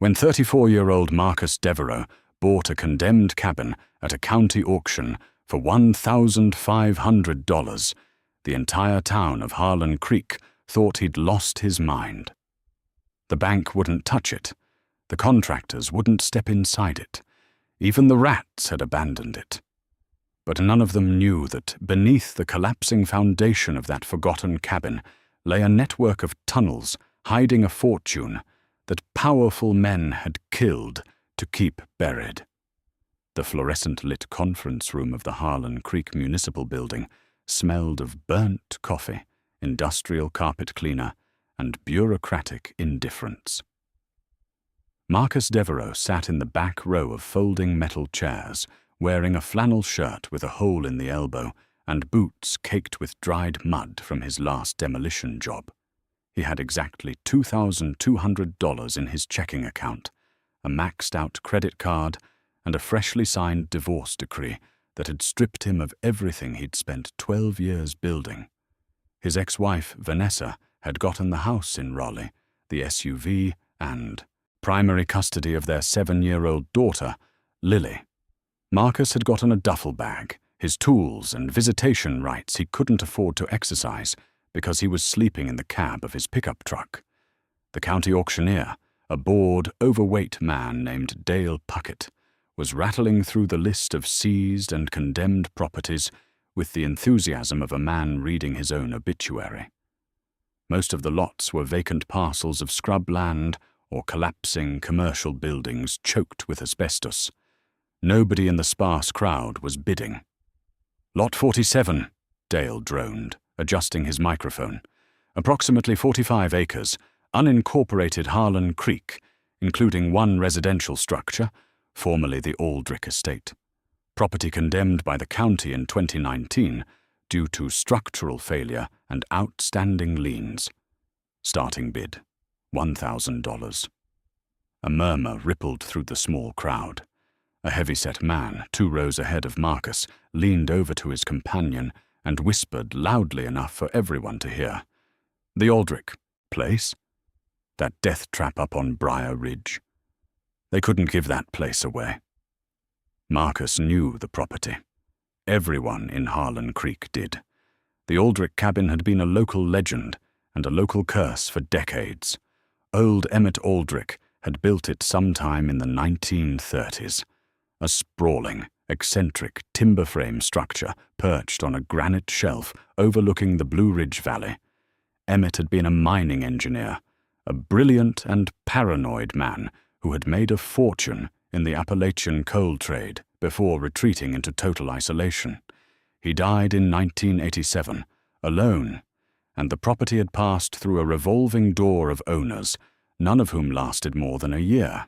When 34-year-old Marcus Devereux bought a condemned cabin at a county auction for $1,500, the entire town of Harlan Creek thought he'd lost his mind. The bank wouldn't touch it. The contractors wouldn't step inside it. Even the rats had abandoned it. But none of them knew that beneath the collapsing foundation of that forgotten cabin lay a network of tunnels hiding a fortune that powerful men had killed to keep buried. The fluorescent-lit conference room of the Harlan Creek Municipal Building smelled of burnt coffee, industrial carpet cleaner, and bureaucratic indifference. Marcus Devereux sat in the back row of folding metal chairs, wearing a flannel shirt with a hole in the elbow and boots caked with dried mud from his last demolition job. He had exactly $2,200 in his checking account, a maxed-out credit card, and a freshly signed divorce decree that had stripped him of everything he'd spent 12 years building. His ex-wife, Vanessa, had gotten the house in Raleigh, the SUV, and primary custody of their 7-year-old daughter, Lily. Marcus had gotten a duffel bag, his tools and visitation rights he couldn't afford to exercise because he was sleeping in the cab of his pickup truck. The county auctioneer, a bored, overweight man named Dale Puckett, was rattling through the list of seized and condemned properties with the enthusiasm of a man reading his own obituary. Most of the lots were vacant parcels of scrub land or collapsing commercial buildings choked with asbestos. Nobody in the sparse crowd was bidding. "Lot 47, Dale droned, adjusting his microphone. Approximately 45 acres, unincorporated Harlan Creek, including one residential structure, formerly the Aldrich Estate. Property condemned by the county in 2019 due to structural failure and outstanding liens. Starting bid, $1,000. A murmur rippled through the small crowd. A heavy-set man, 2 rows ahead of Marcus, leaned over to his companion and whispered loudly enough for everyone to hear. "The Aldrich place? That death trap up on Briar Ridge. They couldn't give that place away." Marcus knew the property. Everyone in Harlan Creek did. The Aldrich cabin had been a local legend and a local curse for decades. Old Emmett Aldrich had built it sometime in the 1930s. A sprawling, eccentric timber frame structure perched on a granite shelf overlooking the Blue Ridge Valley. Emmett had been a mining engineer, a brilliant and paranoid man who had made a fortune in the Appalachian coal trade before retreating into total isolation. He died in 1987, alone, and the property had passed through a revolving door of owners, none of whom lasted more than a year.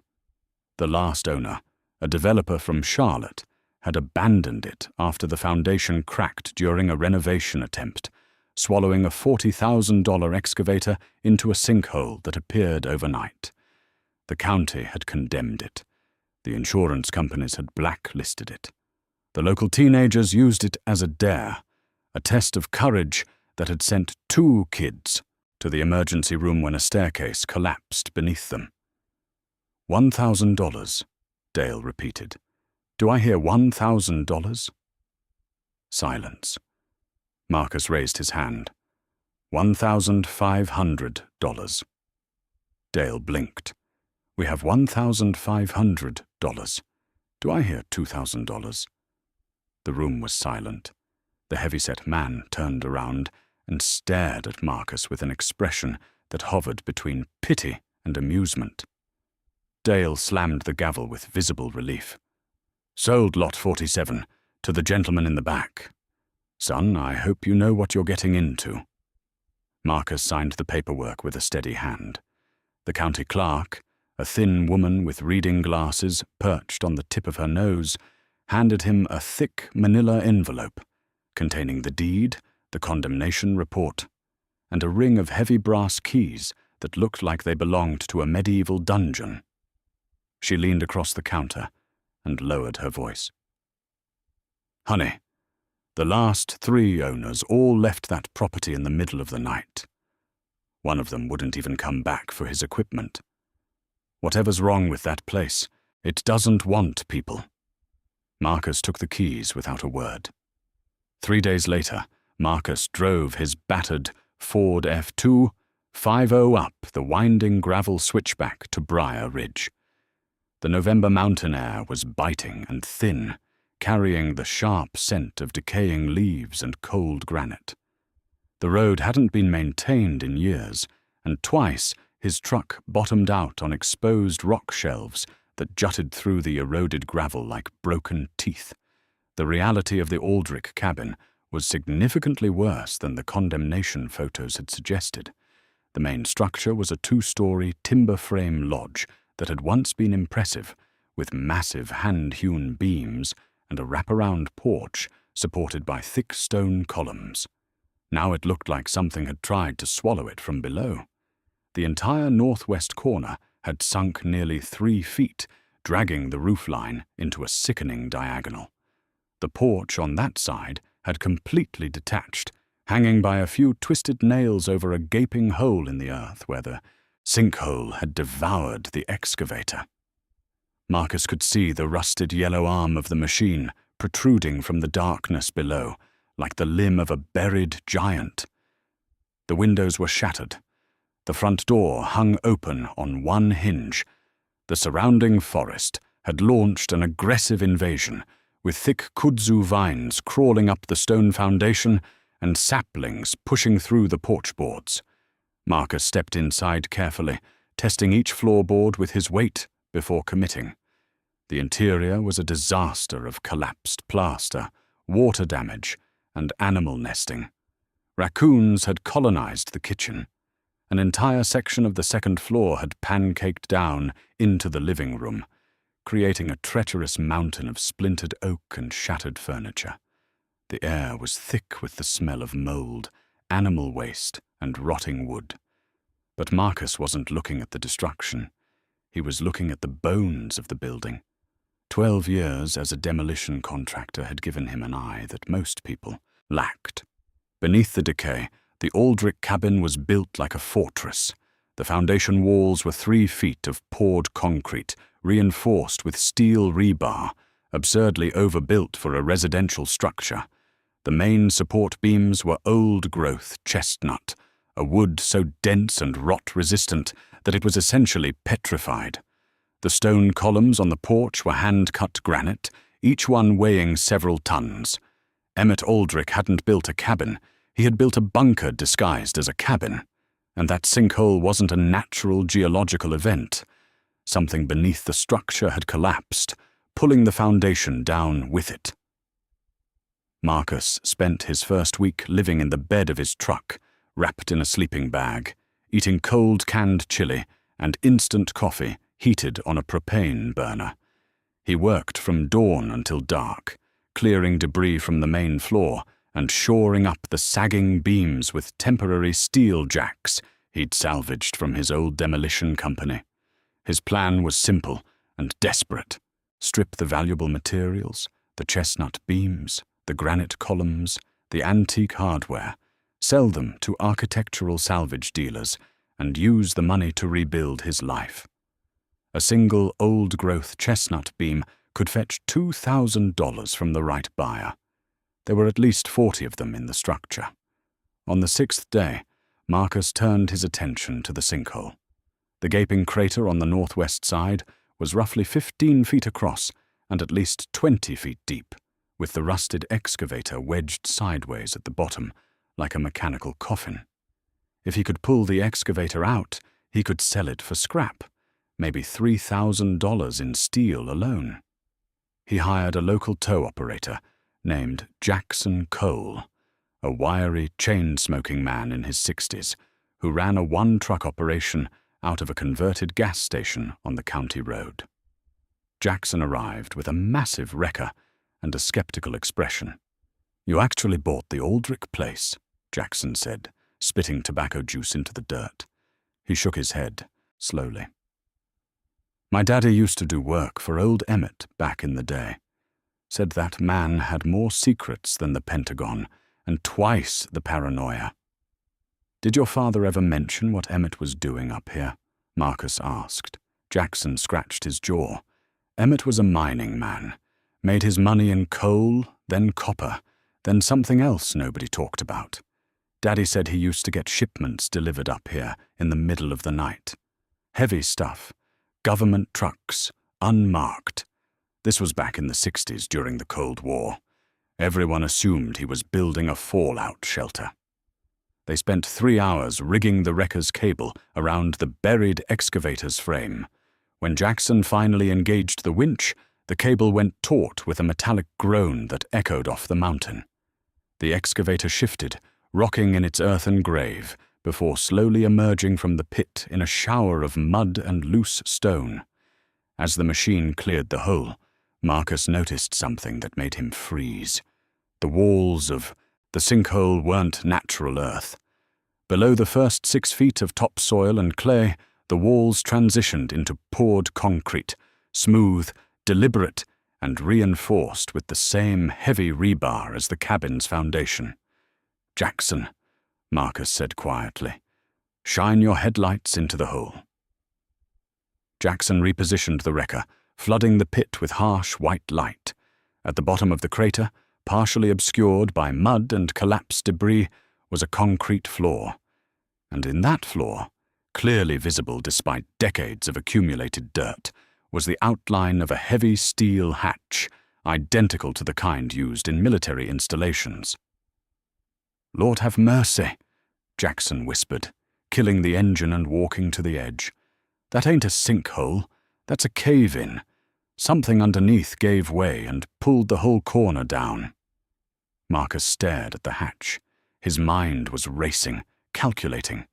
The last owner, a developer from Charlotte, had abandoned it after the foundation cracked during a renovation attempt, swallowing a $40,000 excavator into a sinkhole that appeared overnight. The county had condemned it. The insurance companies had blacklisted it. The local teenagers used it as a dare, a test of courage that had sent 2 kids to the emergency room when a staircase collapsed beneath them. $1,000, Dale repeated. "Do I hear $1,000? Silence. Marcus raised his hand. $1,500. Dale blinked. "We have $1,500. Do I hear $2,000? The room was silent. The heavy-set man turned around and stared at Marcus with an expression that hovered between pity and amusement. Dale slammed the gavel with visible relief. "Sold lot 47, to the gentleman in the back. Son, I hope you know what you're getting into." Marcus signed the paperwork with a steady hand. The county clerk, a thin woman with reading glasses perched on the tip of her nose, handed him a thick manila envelope containing the deed, the condemnation report, and a ring of heavy brass keys that looked like they belonged to a medieval dungeon. She leaned across the counter and lowered her voice. "Honey, the last 3 owners all left that property in the middle of the night. One of them wouldn't even come back for his equipment. Whatever's wrong with that place, it doesn't want people." Marcus took the keys without a word. 3 days later, Marcus drove his battered Ford F2 50 up the winding gravel switchback to Briar Ridge. The November mountain air was biting and thin, carrying the sharp scent of decaying leaves and cold granite. The road hadn't been maintained in years, and twice his truck bottomed out on exposed rock shelves that jutted through the eroded gravel like broken teeth. The reality of the Aldrich cabin was significantly worse than the condemnation photos had suggested. The main structure was a 2-story timber frame lodge that had once been impressive, with massive hand-hewn beams and a wraparound porch supported by thick stone columns. Now it looked like something had tried to swallow it from below. The entire northwest corner had sunk nearly 3 feet, dragging the roofline into a sickening diagonal. The porch on that side had completely detached, hanging by a few twisted nails over a gaping hole in the earth where the sinkhole had devoured the excavator. Marcus could see the rusted yellow arm of the machine protruding from the darkness below, like the limb of a buried giant. The windows were shattered. The front door hung open on one hinge. The surrounding forest had launched an aggressive invasion, with thick kudzu vines crawling up the stone foundation and saplings pushing through the porch boards. Marcus stepped inside carefully, testing each floorboard with his weight before committing. The interior was a disaster of collapsed plaster, water damage, and animal nesting. Raccoons had colonized the kitchen. An entire section of the second floor had pancaked down into the living room, creating a treacherous mountain of splintered oak and shattered furniture. The air was thick with the smell of mold, animal waste, and rotting wood. But Marcus wasn't looking at the destruction. He was looking at the bones of the building. 12 years as a demolition contractor had given him an eye that most people lacked. Beneath the decay, the Aldrich cabin was built like a fortress. The foundation walls were 3 feet of poured concrete, reinforced with steel rebar, absurdly overbuilt for a residential structure. The main support beams were old-growth chestnut, a wood so dense and rot-resistant that it was essentially petrified. The stone columns on the porch were hand-cut granite, each one weighing several tons. Emmett Aldrich hadn't built a cabin. He had built a bunker disguised as a cabin. And that sinkhole wasn't a natural geological event. Something beneath the structure had collapsed, pulling the foundation down with it. Marcus spent his first week living in the bed of his truck, wrapped in a sleeping bag, eating cold canned chili and instant coffee heated on a propane burner. He worked from dawn until dark, clearing debris from the main floor and shoring up the sagging beams with temporary steel jacks he'd salvaged from his old demolition company. His plan was simple and desperate. Strip the valuable materials, the chestnut beams, the granite columns, the antique hardware, sell them to architectural salvage dealers, and use the money to rebuild his life. A single old-growth chestnut beam could fetch $2,000 from the right buyer. There were at least 40 of them in the structure. On the 6th day, Marcus turned his attention to the sinkhole. The gaping crater on the northwest side was roughly 15 feet across and at least 20 feet deep, with the rusted excavator wedged sideways at the bottom, like a mechanical coffin. If he could pull the excavator out, he could sell it for scrap, maybe $3,000 in steel alone. He hired a local tow operator named Jackson Cole, a wiry, chain-smoking man in his 60s who ran a one-truck operation out of a converted gas station on the county road. Jackson arrived with a massive wrecker and a skeptical expression. "You actually bought the Aldrich place," Jackson said, spitting tobacco juice into the dirt. He shook his head, slowly. "My daddy used to do work for old Emmett back in the day. Said that man had more secrets than the Pentagon and twice the paranoia." "Did your father ever mention what Emmett was doing up here?" Marcus asked, Jackson scratched his jaw. Emmett was a mining man, made his money in coal, then copper, then something else nobody talked about. Daddy said he used to get shipments delivered up here in the middle of the night. Heavy stuff, government trucks, unmarked. This was back in the 60s during the Cold War. Everyone assumed he was building a fallout shelter. They spent 3 hours rigging the wrecker's cable around the buried excavator's frame. When Jackson finally engaged the winch, the cable went taut with a metallic groan that echoed off the mountain. The excavator shifted, rocking in its earthen grave, before slowly emerging from the pit in a shower of mud and loose stone. As the machine cleared the hole, Marcus noticed something that made him freeze. The walls of the sinkhole weren't natural earth. Below the first 6 feet of topsoil and clay, the walls transitioned into poured concrete, smooth, deliberate, and reinforced with the same heavy rebar as the cabin's foundation. "Jackson," Marcus said quietly, "shine your headlights into the hole." Jackson repositioned the wrecker, flooding the pit with harsh white light. At the bottom of the crater, partially obscured by mud and collapsed debris, was a concrete floor. And in that floor, clearly visible despite decades of accumulated dirt, was the outline of a heavy steel hatch, identical to the kind used in military installations. "Lord have mercy," Jackson whispered, killing the engine and walking to the edge. "That ain't a sinkhole, that's a cave-in. Something underneath gave way and pulled the whole corner down." Marcus stared at the hatch. His mind was racing, calculating.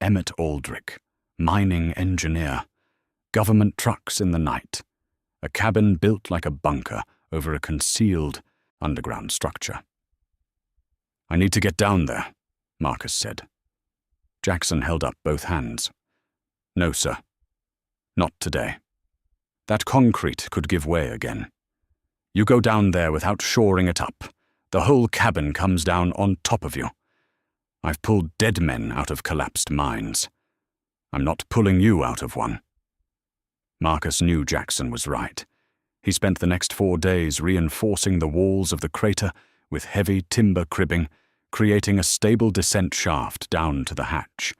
Emmett Aldrich, mining engineer. Government trucks in the night. A cabin built like a bunker over a concealed underground structure. "I need to get down there," Marcus said. Jackson held up both hands. "No, sir. Not today. That concrete could give way again. You go down there without shoring it up. The whole cabin comes down on top of you. I've pulled dead men out of collapsed mines. I'm not pulling you out of one." Marcus knew Jackson was right. He spent the next 4 days reinforcing the walls of the crater with heavy timber cribbing, creating a stable descent shaft down to the hatch.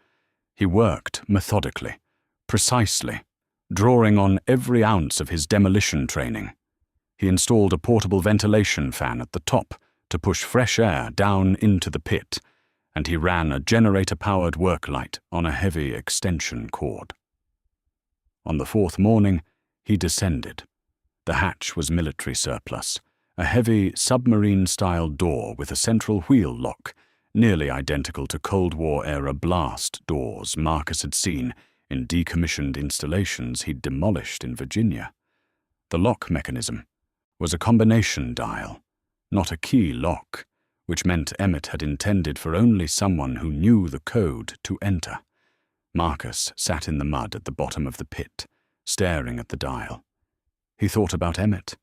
He worked methodically, precisely, drawing on every ounce of his demolition training. He installed a portable ventilation fan at the top to push fresh air down into the pit, and he ran a generator-powered work light on a heavy extension cord. On the 4th morning, he descended. The hatch was military surplus, a heavy submarine-style door with a central wheel lock, nearly identical to Cold War-era blast doors Marcus had seen in decommissioned installations he'd demolished in Virginia. The lock mechanism was a combination dial, not a key lock, which meant Emmett had intended for only someone who knew the code to enter. Marcus sat in the mud at the bottom of the pit, staring at the dial. He thought about Emmett.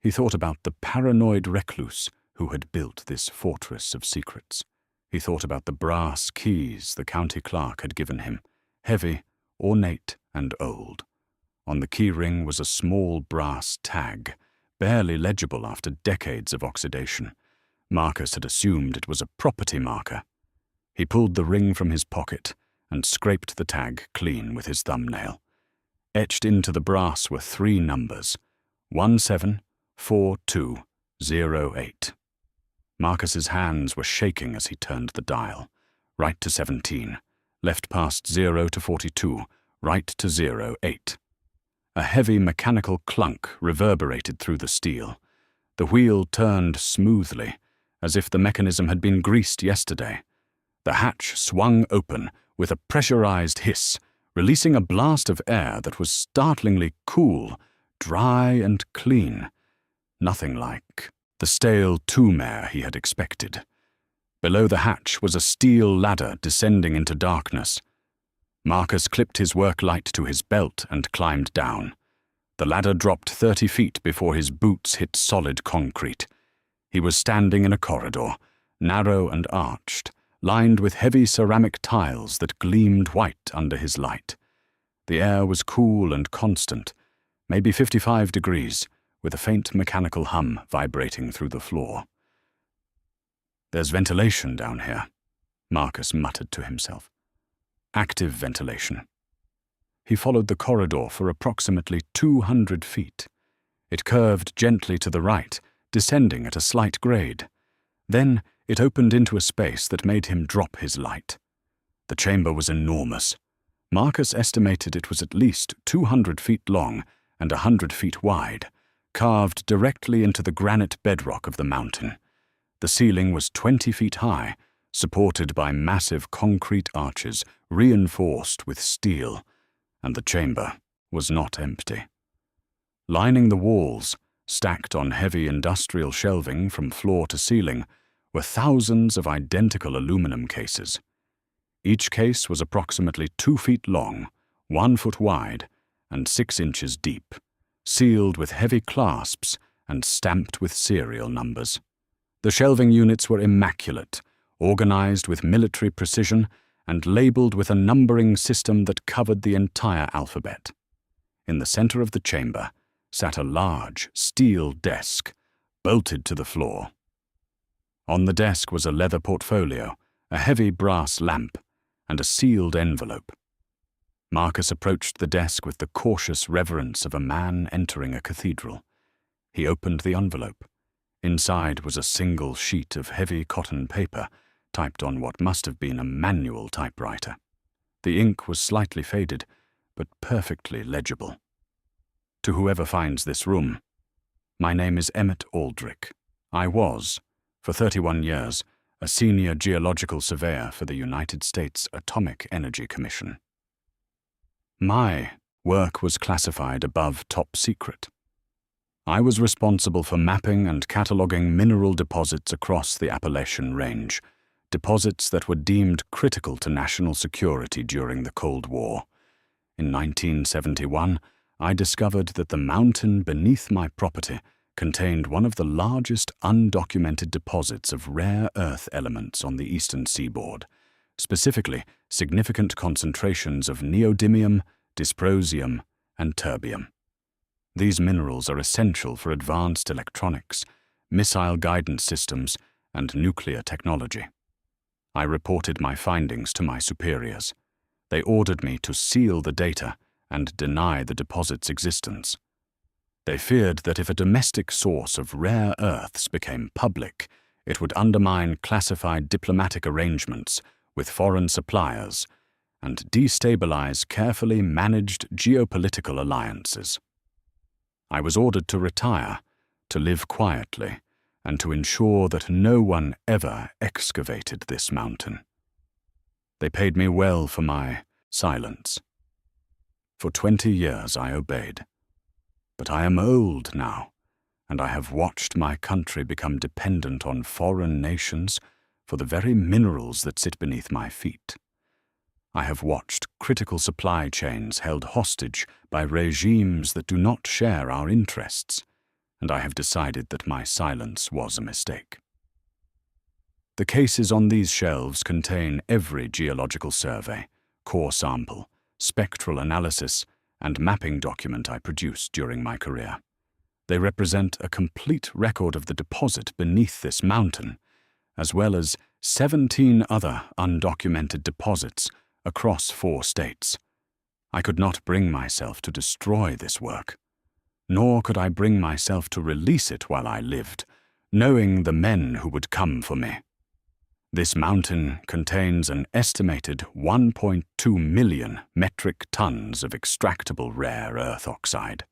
He thought about the paranoid recluse who had built this fortress of secrets. He thought about the brass keys the county clerk had given him, heavy, ornate, and old. On the key ring was a small brass tag, barely legible after decades of oxidation. Marcus had assumed it was a property marker. He pulled the ring from his pocket and scraped the tag clean with his thumbnail. Etched into the brass were 3 numbers, 174208. Marcus's hands were shaking as he turned the dial, right to 17, left past 0 to 42, right to 08. A heavy mechanical clunk reverberated through the steel. The wheel turned smoothly, as if the mechanism had been greased yesterday. The hatch swung open with a pressurized hiss, releasing a blast of air that was startlingly cool, dry and clean. Nothing like the stale tomb air he had expected. Below the hatch was a steel ladder descending into darkness. Marcus clipped his work light to his belt and climbed down. The ladder dropped 30 feet before his boots hit solid concrete. He was standing in a corridor, narrow and arched, lined with heavy ceramic tiles that gleamed white under his light. The air was cool and constant, maybe 55 degrees, with a faint mechanical hum vibrating through the floor. "There's ventilation down here," Marcus muttered to himself. "Active ventilation." He followed the corridor for approximately 200 feet. It curved gently to the right, descending at a slight grade. Then it opened into a space that made him drop his light. The chamber was enormous. Marcus estimated it was at least 200 feet long and 100 feet wide, carved directly into the granite bedrock of the mountain. The ceiling was 20 feet high, supported by massive concrete arches reinforced with steel, and the chamber was not empty. Lining the walls, stacked on heavy industrial shelving from floor to ceiling, were thousands of identical aluminum cases. Each case was approximately 2 feet long, 1 foot wide, and 6 inches deep, sealed with heavy clasps and stamped with serial numbers. The shelving units were immaculate, organized with military precision, and labeled with a numbering system that covered the entire alphabet. In the center of the chamber sat a large steel desk, bolted to the floor. On the desk was a leather portfolio, a heavy brass lamp, and a sealed envelope. Marcus approached the desk with the cautious reverence of a man entering a cathedral. He opened the envelope. Inside was a single sheet of heavy cotton paper, typed on what must have been a manual typewriter. The ink was slightly faded, but perfectly legible. "To whoever finds this room, my name is Emmett Aldrich. I was, for 31 years, a senior geological surveyor for the United States Atomic Energy Commission. My work was classified above top secret. I was responsible for mapping and cataloging mineral deposits across the Appalachian Range, deposits that were deemed critical to national security during the Cold War. In 1971, I discovered that the mountain beneath my property contained one of the largest undocumented deposits of rare earth elements on the eastern seaboard, specifically significant concentrations of neodymium, dysprosium, and terbium. These minerals are essential for advanced electronics, missile guidance systems, and nuclear technology. I reported my findings to my superiors. They ordered me to seal the data and deny the deposit's existence. They feared that if a domestic source of rare earths became public, it would undermine classified diplomatic arrangements with foreign suppliers and destabilize carefully managed geopolitical alliances. I was ordered to retire, to live quietly, and to ensure that no one ever excavated this mountain. They paid me well for my silence. For 20 years I obeyed. But I am old now, and I have watched my country become dependent on foreign nations for the very minerals that sit beneath my feet. I have watched critical supply chains held hostage by regimes that do not share our interests, and I have decided that my silence was a mistake. The cases on these shelves contain every geological survey, core sample, spectral analysis, and mapping document I produced during my career. They represent a complete record of the deposit beneath this mountain, as well as 17 other undocumented deposits across 4 states. I could not bring myself to destroy this work, nor could I bring myself to release it while I lived, knowing the men who would come for me. This mountain contains an estimated 1.2 million metric tons of extractable rare earth oxide.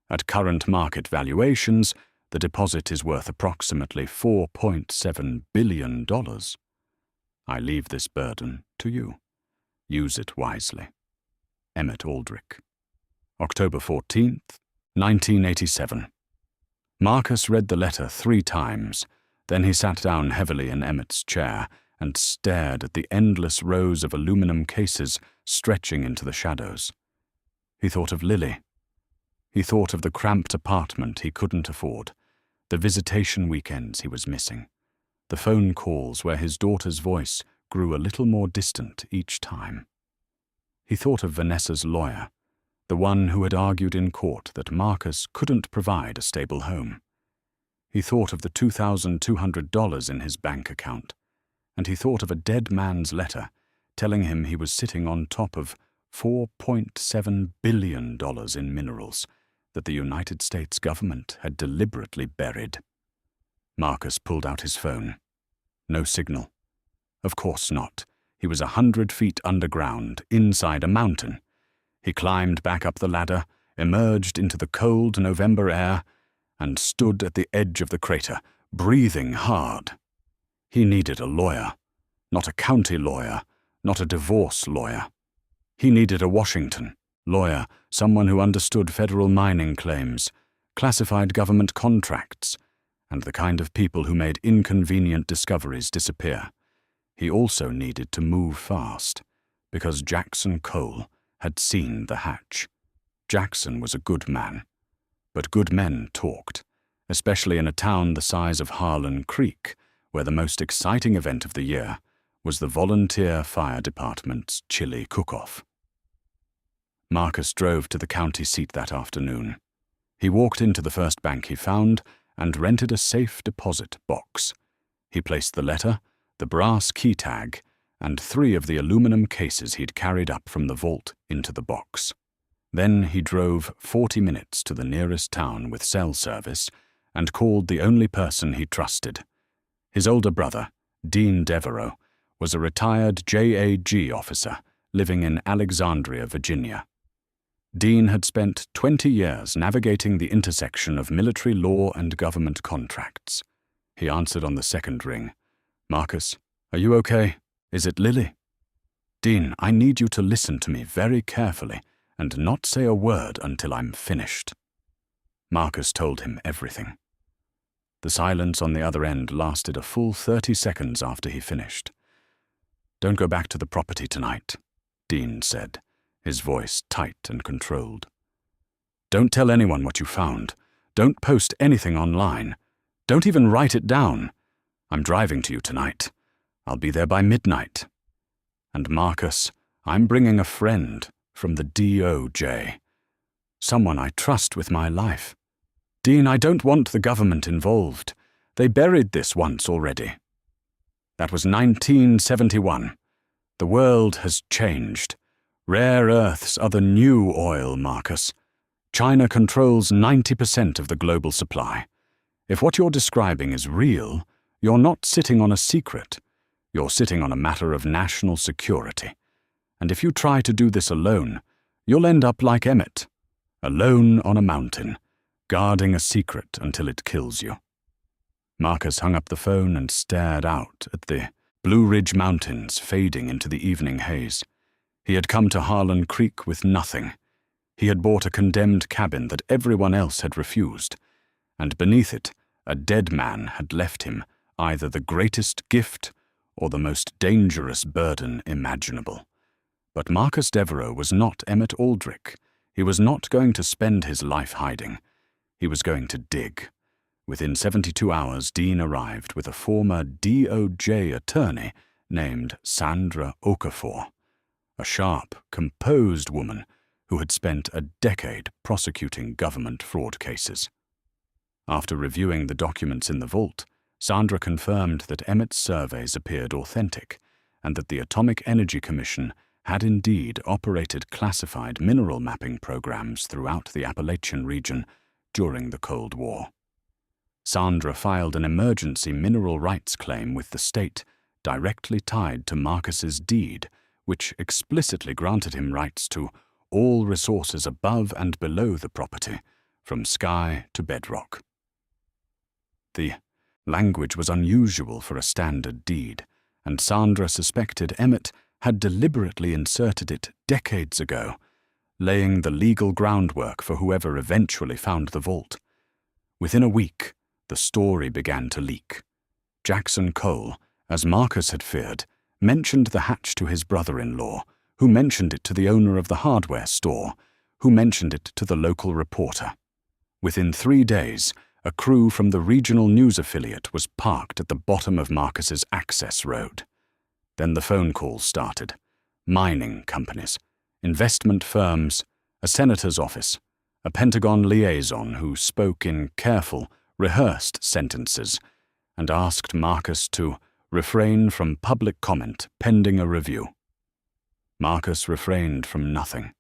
At current market valuations, the deposit is worth approximately $4.7 billion. I leave this burden to you. Use it wisely. Emmett Aldrich. October 14th, 1987. Marcus read the letter 3 times. Then he sat down heavily in Emmett's chair and stared at the endless rows of aluminum cases stretching into the shadows. He thought of Lily. He thought of the cramped apartment he couldn't afford, the visitation weekends he was missing, the phone calls where his daughter's voice grew a little more distant each time. He thought of Vanessa's lawyer, the one who had argued in court that Marcus couldn't provide a stable home. He thought of the $2,200 in his bank account, and he thought of a dead man's letter telling him he was sitting on top of $4.7 billion in minerals that the United States government had deliberately buried. Marcus pulled out his phone. No signal. Of course not. He was 100 feet underground, inside a mountain. He climbed back up the ladder, emerged into the cold November air, and stood at the edge of the crater, breathing hard. He needed a lawyer, not a county lawyer, not a divorce lawyer. He needed a Washington lawyer, someone who understood federal mining claims, classified government contracts, and the kind of people who made inconvenient discoveries disappear. He also needed to move fast, because Jackson Cole had seen the hatch. Jackson was a good man, but good men talked, especially in a town the size of Harlan Creek, where the most exciting event of the year was the volunteer fire department's chili cook-off. Marcus drove to the county seat that afternoon. He walked into the first bank he found and rented a safe deposit box. He placed the letter, the brass key tag, and 3 of the aluminum cases he'd carried up from the vault into the box. Then he drove 40 minutes to the nearest town with cell service and called the only person he trusted. His older brother, Dean Devereaux, was a retired JAG officer living in Alexandria, Virginia. Dean had spent 20 years navigating the intersection of military law and government contracts. He answered on the second ring. "Marcus, are you okay? Is it Lily?" "Dean, I need you to listen to me very carefully and not say a word until I'm finished." Marcus told him everything. The silence on the other end lasted a full 30 seconds after he finished. "Don't go back to the property tonight," Dean said, his voice tight and controlled. "Don't tell anyone what you found. Don't post anything online. Don't even write it down. I'm driving to you tonight. I'll be there by midnight. And Marcus, I'm bringing a friend from the DOJ. Someone I trust with my life. Dean, I don't want the government involved. They buried this once already. That was 1971. The world has changed. Rare earths are the new oil, Marcus. China controls 90% of the global supply. If what you're describing is real, you're not sitting on a secret. You're sitting on a matter of national security. And if you try to do this alone, you'll end up like Emmett, alone on a mountain, guarding a secret until it kills you. Marcus hung up the phone and stared out at the Blue Ridge Mountains fading into the evening haze. He had come to Harlan Creek with nothing. He had bought a condemned cabin that everyone else had refused, and beneath it, a dead man had left him either the greatest gift or the most dangerous burden imaginable. But Marcus Devereaux was not Emmett Aldrich. He was not going to spend his life hiding. He was going to dig. Within 72 hours, Dean arrived with a former DOJ attorney named Sandra Okafor, a sharp, composed woman who had spent a decade prosecuting government fraud cases. After reviewing the documents in the vault, Sandra confirmed that Emmett's surveys appeared authentic and that the Atomic Energy Commission had indeed operated classified mineral mapping programs throughout the Appalachian region during the Cold War. Sandra filed an emergency mineral rights claim with the state directly tied to Marcus's deed, which explicitly granted him rights to all resources above and below the property, from sky to bedrock. The language was unusual for a standard deed, and Sandra suspected Emmett had deliberately inserted it decades ago, laying the legal groundwork for whoever eventually found the vault. Within a week, the story began to leak. Jackson Cole, as Marcus had feared, mentioned the hatch to his brother-in-law, who mentioned it to the owner of the hardware store, who mentioned it to the local reporter. Within 3 days, a crew from the regional news affiliate was parked at the bottom of Marcus's access road. Then the phone calls started. Mining companies, investment firms, a senator's office, a Pentagon liaison who spoke in careful, rehearsed sentences and asked Marcus to refrain from public comment pending a review. Marcus refrained from nothing.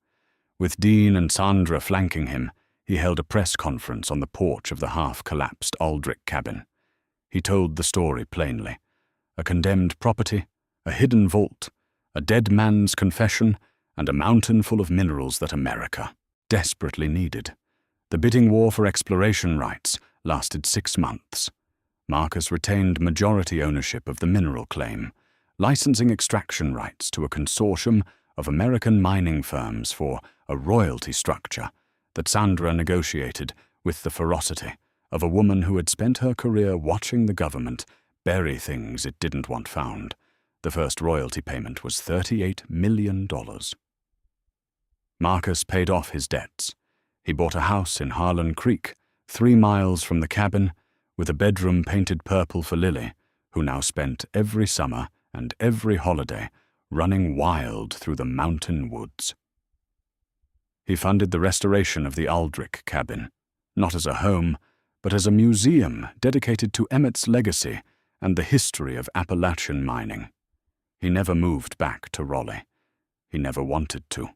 With Dean and Sandra flanking him, he held a press conference on the porch of the half-collapsed Aldrich cabin. He told the story plainly. A condemned property, a hidden vault, a dead man's confession, and a mountain full of minerals that America desperately needed. The bidding war for exploration rights lasted 6 months. Marcus retained majority ownership of the mineral claim, licensing extraction rights to a consortium of American mining firms for a royalty structure that Sandra negotiated with the ferocity of a woman who had spent her career watching the government bury things it didn't want found. The first royalty payment was $38 million. Marcus paid off his debts. He bought a house in Harlan Creek, 3 miles from the cabin, with a bedroom painted purple for Lily, who now spent every summer and every holiday running wild through the mountain woods. He funded the restoration of the Aldrich cabin, not as a home, but as a museum dedicated to Emmett's legacy and the history of Appalachian mining. He never moved back to Raleigh. He never wanted to.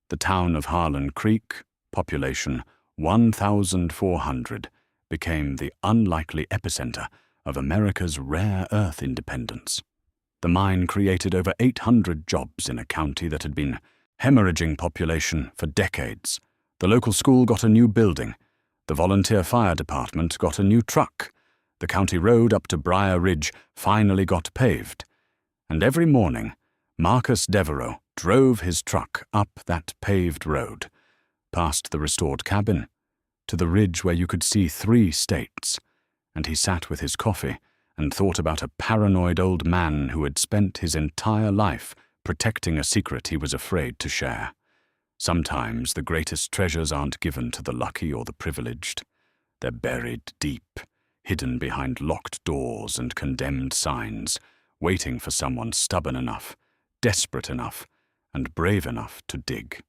The town of Harlan Creek, population 1,400, became the unlikely epicenter of America's rare earth independence. The mine created over 800 jobs in a county that had been hemorrhaging population for decades. The local school got a new building. The volunteer fire department got a new truck. The county road up to Briar Ridge finally got paved. And every morning, Marcus Devereaux drove his truck up that paved road, past the restored cabin, to the ridge where you could see 3 states, and he sat with his coffee and thought about a paranoid old man who had spent his entire life protecting a secret he was afraid to share. Sometimes the greatest treasures aren't given to the lucky or the privileged. They're buried deep, hidden behind locked doors and condemned signs, waiting for someone stubborn enough, desperate enough, and brave enough to dig.